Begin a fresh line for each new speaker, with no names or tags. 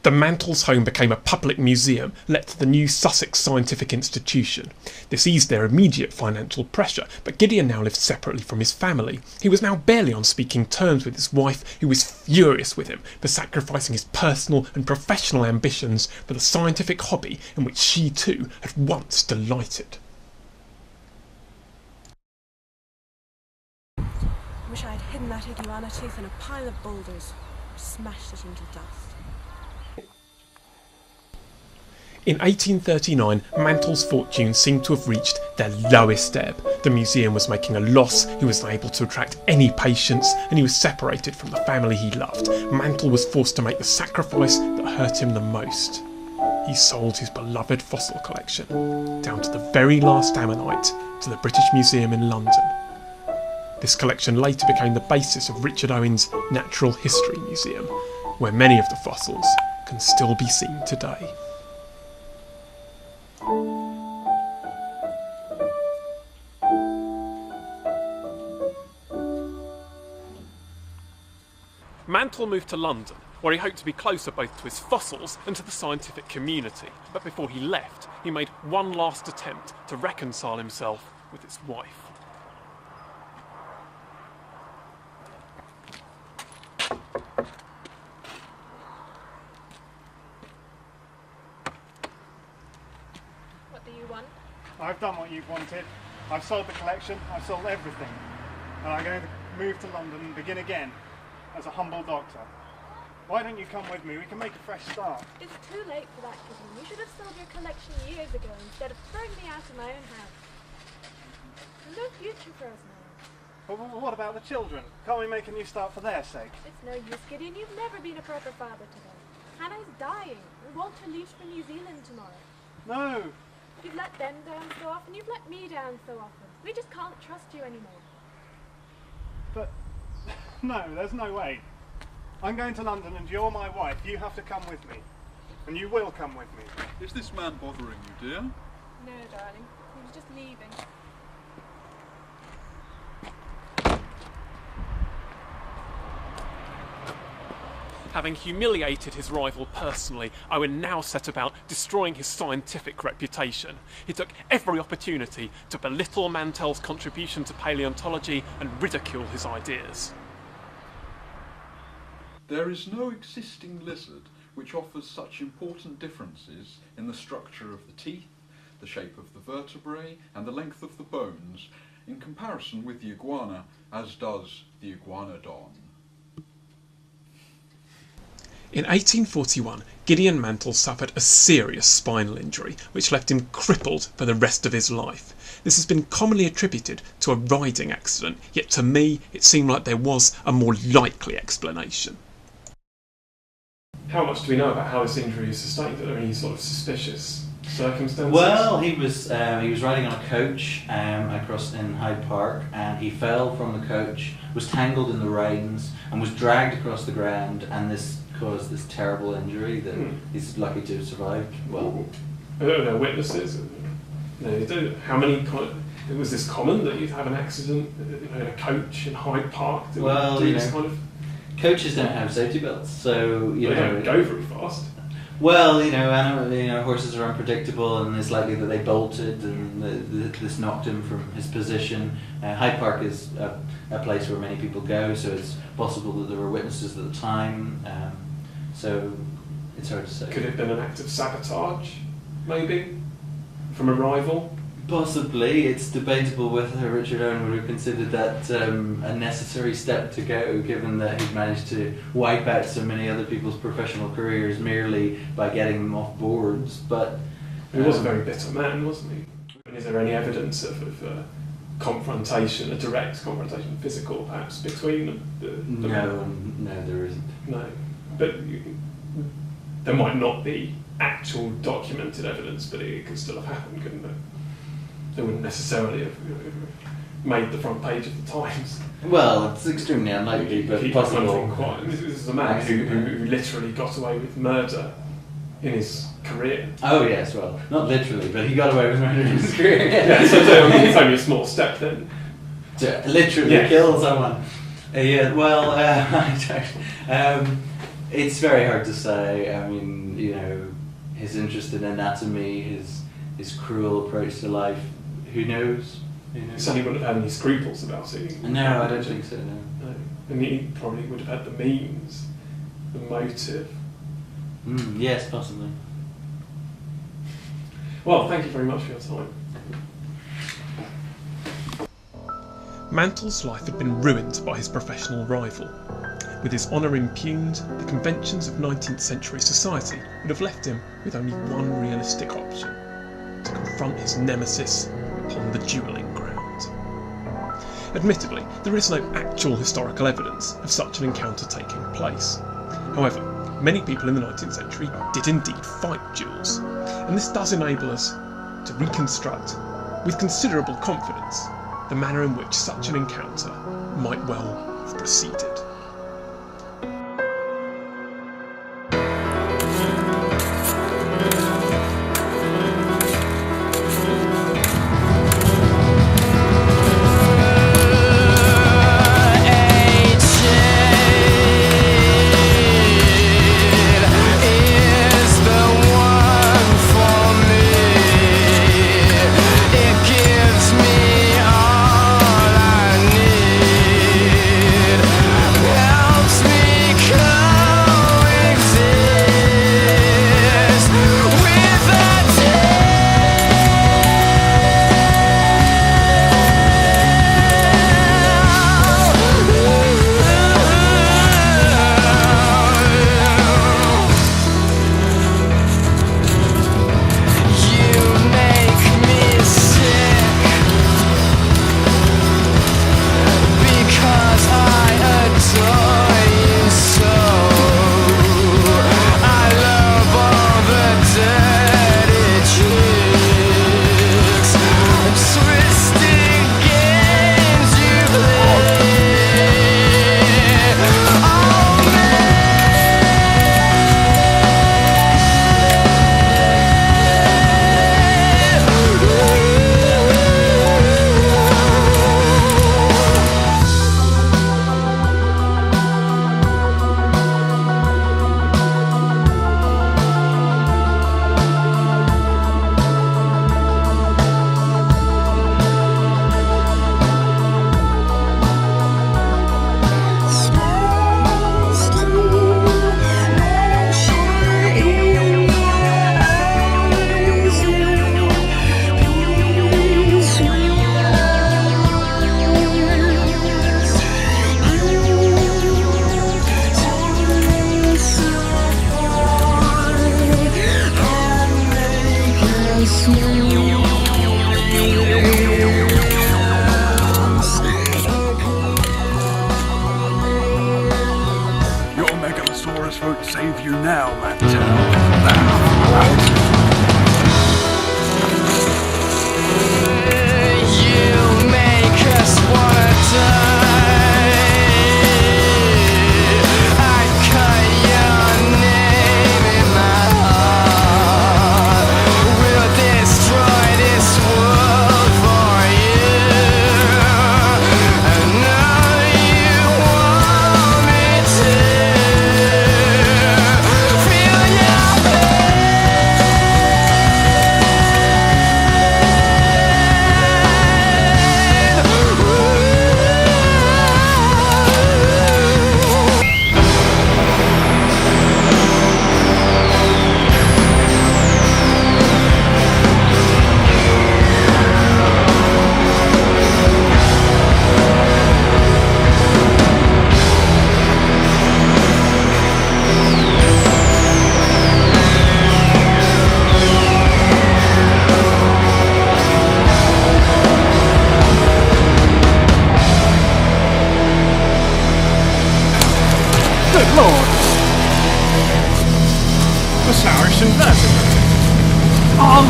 The Mantles' home became a public museum let to the new Sussex Scientific Institution. This eased their immediate financial pressure, but Gideon now lived separately from his family. He was now barely on speaking terms with his wife, who was furious with him for sacrificing his personal and professional ambitions for the scientific hobby in which she too had once delighted.
I wish I had hidden that iguana tooth in a pile of boulders, smashed it into dust.
In 1839, Mantle's fortunes seemed to have reached their lowest ebb. The museum was making a loss, he was unable to attract any patients, and he was separated from the family he loved. Mantle was forced to make the sacrifice that hurt him the most. He sold his beloved fossil collection, down to the very last ammonite, to the British Museum in London. This collection later became the basis of Richard Owen's Natural History Museum, where many of the fossils can still be seen today. Mantle moved to London, where he hoped to be closer both to his fossils and to the scientific community. But before he left, he made one last attempt to reconcile himself with his wife.
What do you want?
I've done what you've wanted. I've sold the collection, I've sold everything. And I'm going to move to London and begin again as a humble doctor. Why don't you come with me? We can make a fresh start.
It's too late for that, Gideon. You should have sold your collection years ago instead of throwing me out of my own house. There's no future for us now.
But what about the children? Can't we make a new start for their sake?
It's no use, Gideon. You've never been a proper father to them. Hannah's dying, and Walter leaves for New Zealand tomorrow.
No!
You've let them down so often, you've let me down so often. We just can't trust you anymore.
But no, there's no way. I'm going to London and you're my wife. You have to come with me. And you will come with me.
Is this man bothering you, dear?
No, darling. He was just leaving.
Having humiliated his rival personally, Owen now set about destroying his scientific reputation. He took every opportunity to belittle Mantell's contribution to paleontology and ridicule his ideas.
There is no existing lizard which offers such important differences in the structure of the teeth, the shape of the vertebrae, and the length of the bones in comparison with the iguana as does the iguanodon.
In 1841, Gideon Mantle suffered a serious spinal injury, which left him crippled for the rest of his life. This has been commonly attributed to a riding accident, yet to me it seemed like there was a more likely explanation. How much do we know about how this injury is sustained? Are there any sort of suspicious circumstances?
Well, he was riding on a coach across in Hyde Park, and he fell from the coach, was tangled in the reins, and was dragged across the ground, and this caused this terrible injury that he's lucky to have survived. Well,
I don't know, witnesses. No, how many? Was this common that you'd have an accident in a coach in Hyde Park?
Well, coaches don't have safety belts, so
they don't go very fast.
Well, horses are unpredictable, and it's likely that they bolted, and this knocked him from his position. Hyde Park is a place where many people go, so it's possible that there were witnesses at the time. So it's hard to say.
Could it have been an act of sabotage, maybe, from a rival?
Possibly. It's debatable whether Richard Owen would have considered that a necessary step to go, given that he'd managed to wipe out so many other people's professional careers merely by getting them off boards. But
he was a very bitter man, wasn't he? Is there any evidence of confrontation, a direct confrontation, physical perhaps, between them?
No, there isn't.
No, but there might not be actual documented evidence, but it could still have happened, couldn't it? They wouldn't necessarily have made the front page of the Times.
Well, it's extremely unlikely, but possible.
This is a man who literally got away with murder in his career.
Oh yes, well, not literally, but he got away with murder in his career.
Yeah, so it's only a small step then.
To literally kill someone. Yeah, well, It's very hard to say. I mean, his interest in anatomy, his cruel approach to life. Who knows?
He certainly wouldn't have had any scruples about it.
No, I don't think so. No.
And he probably would have had the means, the motive.
Yes, possibly.
Well, thank you very much for your time. Mantle's life had been ruined by his professional rival. With his honour impugned, the conventions of 19th century society would have left him with only one realistic option: to confront his nemesis upon the duelling ground. Admittedly, there is no actual historical evidence of such an encounter taking place. However, many people in the 19th century did indeed fight duels, and this does enable us to reconstruct, with considerable confidence, the manner in which such an encounter might well have proceeded.
Won't save you now, Mantel.
You make us wanna die. I cut your name in my heart. We'll destroy this world for you. I know you want me to.
Good Lord! The Saracen vertebrae. Oh,